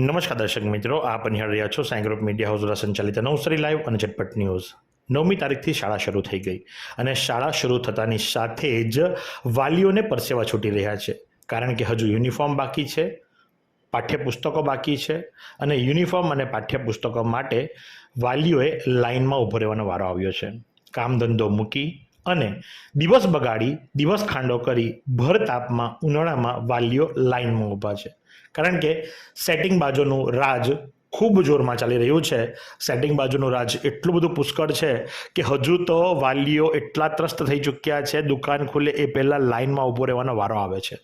નમસ્કાર દર્શક મિત્રો, આપ નિહાળી રહ્યા છો સાઈ ગ્રુપ મીડિયા હાઉસ દ્વારા સંચાલિત નવસારી લાઈવ અને ઝટપટ ન્યૂઝ। 9મી તારીખથી શાળા શરૂ થઈ ગઈ અને શાળા શરૂ થતાની સાથે જ વાલીઓને પરસેવા છૂટી રહ્યા છે, કારણ કે હજુ યુનિફોર્મ બાકી છે, પાઠ્યપુસ્તકો બાકી છે અને યુનિફોર્મ અને પાઠ્યપુસ્તકો માટે વાલીઓએ લાઇનમાં ઊભો રહેવાનો વારો આવ્યો છે। કામ ધંધો મૂકી અને દિવસ બગાડી, દિવસ ખાંડો કરી ભર તાપમાં ઉનાળામાં વાલીઓ લાઇનમાં ઊભા છે, કારણ કે સેટિંગ બાજુનું રાજ ખૂબ જોરમાં ચાલી રહ્યું છે। સેટિંગ બાજુનું રાજ એટલું બધું પુષ્કળ છે કે હજુ તો વાલીઓ એટલા ત્રસ્ત થઈ ચૂક્યા છે, દુકાન ખુલે એ પહેલાં લાઇનમાં ઊભો રહેવાનો વારો આવે છે।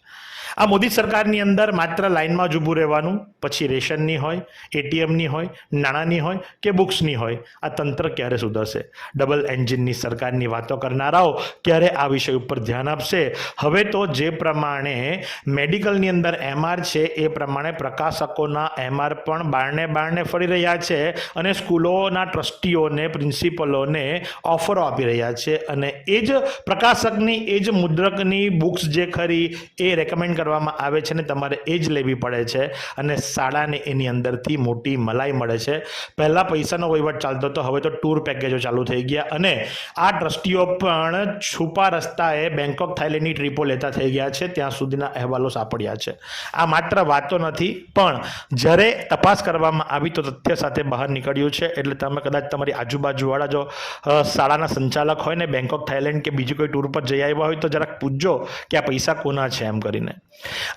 આ મોદી સરકારની અંદર માત્ર લાઇનમાં જ ઊભું રહેવાનું, પછી રેશનની હોય, એટીએમની હોય, નાણાંની હોય કે બુક્સની હોય, આ તંત્ર ક્યારે સુધરશે? ડબલ એન્જિનની સરકારની વાતો કરનારાઓ ક્યારે આ વિષય ઉપર ધ્યાન આપશે? હવે તો જે પ્રમાણે મેડિકલની અંદર એમઆર છે એ પ્રમાણે પ્રકાશકોના એમઆર પણ બારણે ફરી રહ્યા છે અને સ્કૂલોના ટ્રસ્ટીઓને, પ્રિન્સિપલોને ઓફરો આપી રહ્યા છે અને એ જ પ્રકાશકની, એ જ મુદ્રકની બુક્સ જે ખરી એ રેકમેન્ડ કરવામાં આવે છે ને તમારે એ જ લેવી પડે છે અને શાળાને એની અંદરથી મોટી મલાઈ મળે છે। પહેલાં પૈસાનો વહીવટ ચાલતો હતો, હવે તો ટૂર પેકેજો ચાલુ થઈ ગયા અને આ ટ્રસ્ટીઓ પણ છુપા રસ્તાએ બેંકોક થાઈલેન્ડની ટ્રીપો લેતા થઈ ગયા છે, ત્યાં સુધીના અહેવાલો સાંપડ્યા છે। આ માત્ર વાતો નથી, પણ જ્યારે તપાસ કરવામાં આવી તો તથ્ય સાથે બહાર નીકળ્યું છે। એટલે તમે કદાચ તમારી આજુબાજુવાળા જો શાળાના સંચાલક હોય ને બેંકોક થાઈલેન્ડ કે બીજી કોઈ ટૂર પર જઈ આવ્યા હોય તો જરાક પૂછજો કે આ પૈસા કોના છે એમ કરીને।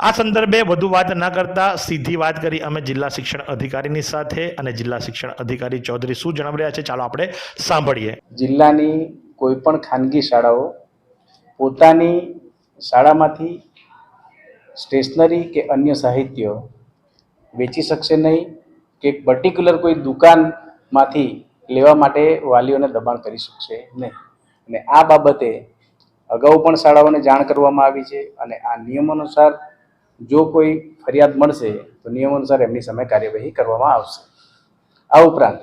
આ સંદર્ભે વધુ વાત ન કરતા સીધી વાત કરી અમે જિલ્લા શિક્ષણ અધિકારીની સાથે અને જિલ્લા શિક્ષણ અધિકારી ચૌધરી શું જણાવી રહ્યા છે, ચાલો આપણે સાંભળીએ। જિલ્લાની કોઈ પણ ખાનગી શાળાઓ પોતાની શાળામાંથી સ્ટેશનરી કે અન્ય સાહિત્ય વેચી શકશે નહીં કે પર્ટિક્યુલર કોઈ દુકાનમાંથી લેવા માટે વાલીઓને દબાણ કરી શકશે નહીં અને આ બાબતે અગાઉ પણ શાળાઓને જાણ કરવામાં આવી છે અને આ નિયમ અનુસાર જો કોઈ ફરિયાદ મળશે તો નિયમ અનુસાર એમની સામે કાર્યવાહી કરવામાં આવશે। આ ઉપરાંત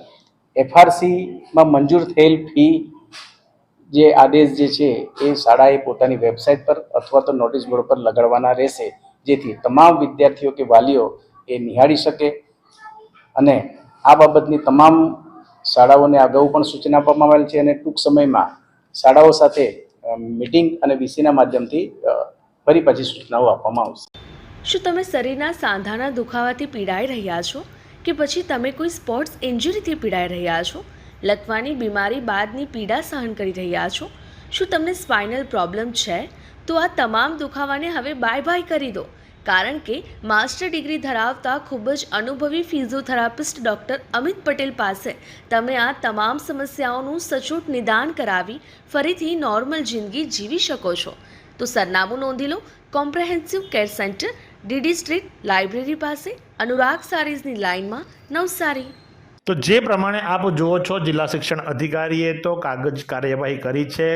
એફઆરસીમાં મંજૂર થયેલ ફી જે આદેશ જે છે એ શાળાએ પોતાની વેબસાઇટ પર અથવા તો નોટિસ બોર્ડ પર લગાડવાના રહેશે, જેથી તમામ વિદ્યાર્થીઓ કે વાલીઓ એ નિહાળી શકે અને આ બાબતની તમામ શાળાઓને અગાઉ પણ સૂચના આપવામાં આવેલ છે અને ટૂંક સમયમાં શાળાઓ સાથે મીટિંગ અને વીસીના માધ્યમથી ફરી પાછી સૂચનાઓ આપવામાં આવશે। શું તમે શરીરના સાંધાના દુખાવાથી પીડાઈ રહ્યા છો કે પછી તમે કોઈ સ્પોર્ટ્સ ઇન્જરીથી પીડાઈ રહ્યા છો? લકવાની બીમારી બાદની પીડા સહન કરી રહ્યા છો? શું તમને સ્પાઇનલ પ્રોબ્લેમ છે? તો આ તમામ દુખાવાને હવે બાય બાય કરી દો, કારણ કે માસ્ટર ડિગ્રી ધરાવતા ખૂબ જ અનુભવી ફિઝિયોથેરાપિસ્ટ ડૉક્ટર અમિત પટેલ પાસે તમે આ તમામ સમસ્યાઓનું સચોટ નિદાન કરાવી ફરીથી નોર્મલ જિંદગી જીવી શકો છો। તો સરનામું નોંધી લો, comprehensive care centre, DD street, library પાસે, અનુરાગ સારીઝની લાઇનમાં, નવસારી। તો જે પ્રમાણે આપ જુઓ છો, જિલ્લા શિક્ષણ અધિકારીએ તો કાગજ કાર્યવાહી કરી છે,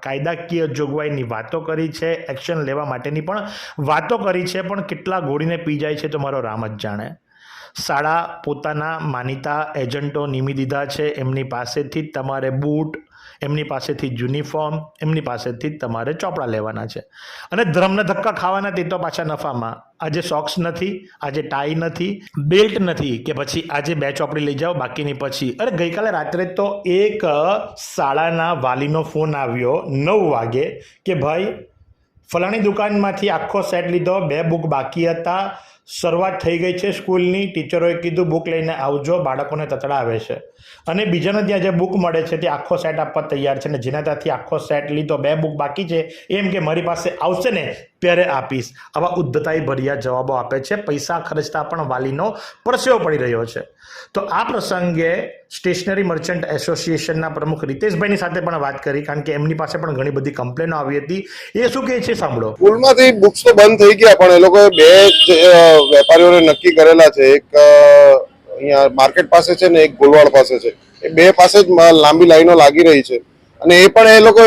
કાયદાકીય જોગવાઈની વાતો કરી છે, એક્શન લેવા માટેની પણ વાતો કરી છે, પણ કેટલા ગોળીને પી જાય છે તો મારો રામ જ જાણે। શાળા પોતાના માનીતા એજન્ટો નિમી દીધા છે, એમની પાસેથી જ તમારે બૂટ, એમની પાસેથી યુનિફોર્મ, એમની પાસેથી જ તમારે ચોપડા લેવાના છે અને ધર્મના ધક્કા ખાવાના તે તો પાછા નફામાં। આજે સોક્સ નથી, આજે ટાઈ નથી, બેલ્ટ નથી કે પછી આજે 2 ચોપડી લઈ જાઓ બાકીની પછી। અરે ગઈકાલે રાત્રે તો એક શાળાના વાલીનો ફોન આવ્યો 9 વાગે કે ભાઈ ફલાણી દુકાનમાંથી આખો સેટ લીધો, 2 બુક બાકી હતા, શરૂઆત થઈ ગઈ છે સ્કૂલની, ટીચરોએ કીધું બુક લઈને આવજો, બાળકોને તતડાવે છે અને બીજાને ત્યાં જે બુક મળે છે તે આખો સેટ આપવા તૈયાર છે ને જેના ત્યાંથી આખો સેટ લીધો, 2 બુક બાકી છે એમ કે મારી પાસે આવશે ને ત્યારે આપીશ। આવા ઉદ્ધતાઈ ભર્યા જવાબો આપે છે, પૈસા ખર્ચતા પણ વાલીનો પરસેવો પડી રહ્યો છે। તો આ પ્રસંગે સ્ટેશનરી મર્ચન્ટ એસોસિએશનના પ્રમુખ રીતેશભાઈની સાથે પણ વાત કરી, કારણ કે એમની પાસે પણ ઘણી બધી કમ્પ્લેનો આવી હતી। એ શું કહે છે સાંભળો। સ્કૂલમાંથી બુક્સ તો બંધ થઈ ગયા, પણ એ લોકોએ 2 વેપારીઓને નક્કી કરેલા છે, એક અહીંયા માર્કેટ પાસે છે ને એક ગોલવાડ પાસે છે, એ 2 પાસે જ લાંબી લાઈનો લાગી રહી છે અને એ પણ એ લોકો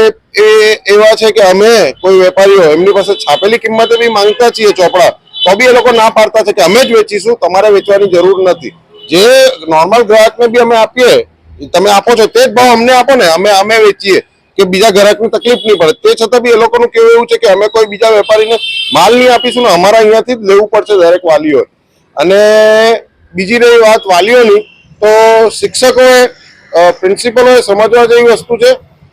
એવા છે કે અમે કોઈ વેપારીઓ એમની પાસે છાપેલી કિંમતે બી માંગતા છીએ ચોપડા, તો બી એ લોકો ના પાડતા છે કે અમે જ વેચીશું, તમારે વેચવાની જરૂર નથી। જે નોર્મલ ગ્રાહકને બી અમે આપીએ, તમે આપો છો તે જ ભાવ અમને આપો ને, અમે વેચીએ કે બીજા ગ્રાહકની તકલીફ નહીં પડે, તે છતાં બી એ લોકોનું કહેવું એવું છે કે અમે કોઈ બીજા વેપારીને માલ નહીં આપીશું ને અમારા અહીંયાથી જ લેવું પડશે દરેક વાલીઓએ। અને બીજી રહી વાત વાલીઓની, તો શિક્ષકોએ પ્રિન્સિપલોએ સમજવા જેવી વસ્તુ છે.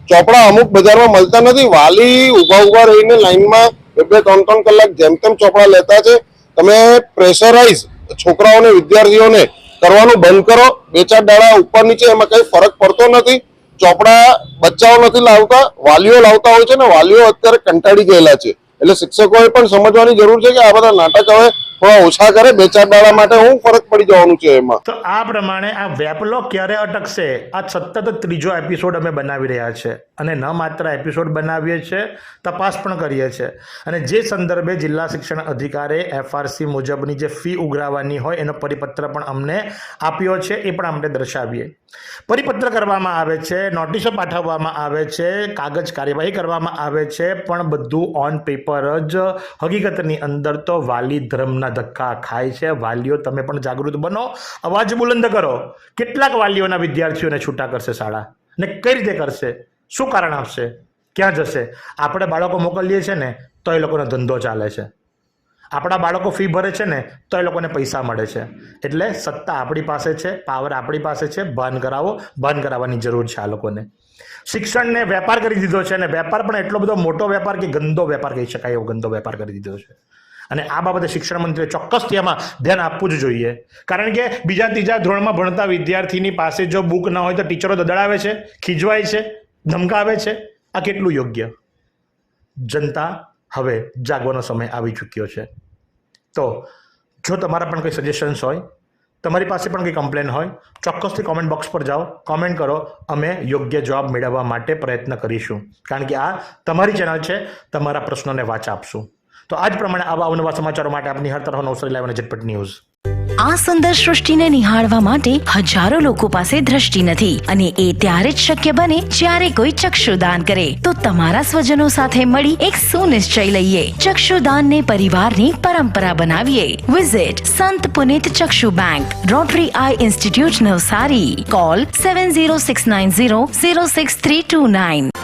ચોપડા અમુક બજારમાં મળતા નથી. વાલી ઉભા રહીને લાઈનમાં 2-3 કલાક જેમ તેમ ચોપડા લેતા છે. તમે પ્રેશરાઇઝ છોકરાઓને, વિદ્યાર્થીઓને કરવાનું બંધ કરો. 2-4 દાડા ઉપર નીચે એમાં કઈ ફરક પડતો નથી. ચોપડા બચ્ચાઓ નથી લાવતા, વાલીઓ લાવતા હોય છે ને વાલીઓ અત્યારે કંટાળી ગયેલા છે. એટલે શિક્ષકોએ પણ સમજવાની જરૂર છે કે આ બધા નાટક હવે થોડા ઓછા કરે. 2-4 દાડા માટે હું ફરક પડી જવાનું છે એમાં. તો આ પ્રમાણે આ વેપલો ક્યારે અટકશે? આ સતત 3જો એપિસોડ અમે બનાવી રહ્યા છે અને ન માત્ર એપિસોડ બનાવીએ છીએ, તપાસ પણ કરીએ છીએ. અને જે સંદર્ભે જિલ્લા શિક્ષણ અધિકારી FRC મુજબની જે ફી ઉઘરાવવાની હોય એનો પરિપત્ર પણ અમને આપ્યો છે, એ પણ આપણે દર્શાવીએ. પરિપત્ર કરવામાં આવે છે, નોટિસો પાઠવવામાં આવે છે, કાગજ કાર્યવાહી કરવામાં આવે છે, પણ બધું ઓન પેપર જ. હકીકતની અંદર તો વાલી ધર્મના ધક્કા ખાય છે. વાલીઓ તમે પણ જાગૃત બનો, અવાજ બુલંદ કરો. કેટલાક વાલીઓના વિદ્યાર્થીઓને છૂટા કરશે શાળા, ને કઈ રીતે કરશે? શું કારણ આપશે? ક્યાં જશે? આપણે બાળકો મોકલીએ છીએ ને તો એ લોકોનો ધંધો ચાલે છે. આપણા બાળકો ફી ભરે છે ને તો એ લોકોને પૈસા મળે છે. એટલે સત્તા આપણી પાસે છે, પાવર આપણી પાસે છે. ભાન કરાવવાની જરૂર છે આ લોકોને. શિક્ષણને વેપાર કરી દીધો છે, અને વેપાર પણ એટલો બધો મોટો વેપાર કે ગંદો વેપાર કહી શકાય એવો ગંદો વેપાર કરી દીધો છે. અને આ બાબતે શિક્ષણ મંત્રીએ ચોક્કસથી આમાં ધ્યાન આપવું જ જોઈએ. કારણ કે 2-3 ધોરણમાં ભણતા વિદ્યાર્થીની પાસે જો બુક ના હોય તો ટીચરો દડાવે છે, ખીજવાય છે, ધમકાવે છે. આ કેટલું યોગ્ય? જનતા હવે જાગવાનો સમય આવી ચૂક્યો છે. તો જો તમારા પણ કંઈ સજેશન્સ હોય, તમારી પાસે પણ કંઈ કમ્પ્લેન હોય, ચોક્કસથી કોમેન્ટ બોક્સ પર જાઓ, કોમેન્ટ કરો. અમે યોગ્ય જવાબ મેળવવા માટે પ્રયત્ન કરીશું. કારણ કે આ તમારી ચેનલ છે, તમારા પ્રશ્નોને વાચા આપશું. તો આ જ પ્રમાણે આવા અવનવા સમાચારો માટે આપની હર તરફ નવસારી લાઈવ અને ઝટપટ ન્યૂઝ. આ સુંદર સૃષ્ટિને નિહાળવા માટે હજારો લોકો પાસે દ્રષ્ટિ નથી, અને એ ત્યારે જ શક્ય બને જ્યારે કોઈ ચક્ષુદાન કરે. તો તમારા સ્વજનો સાથે મળી એક સુનિશ્ચય લઈએ, ચક્ષુદાનને પરિવારની પરંપરા બનાવીએ. Visit Sant Punit Chakshu bank, rotary eye institute Navsari. Call 7069006329.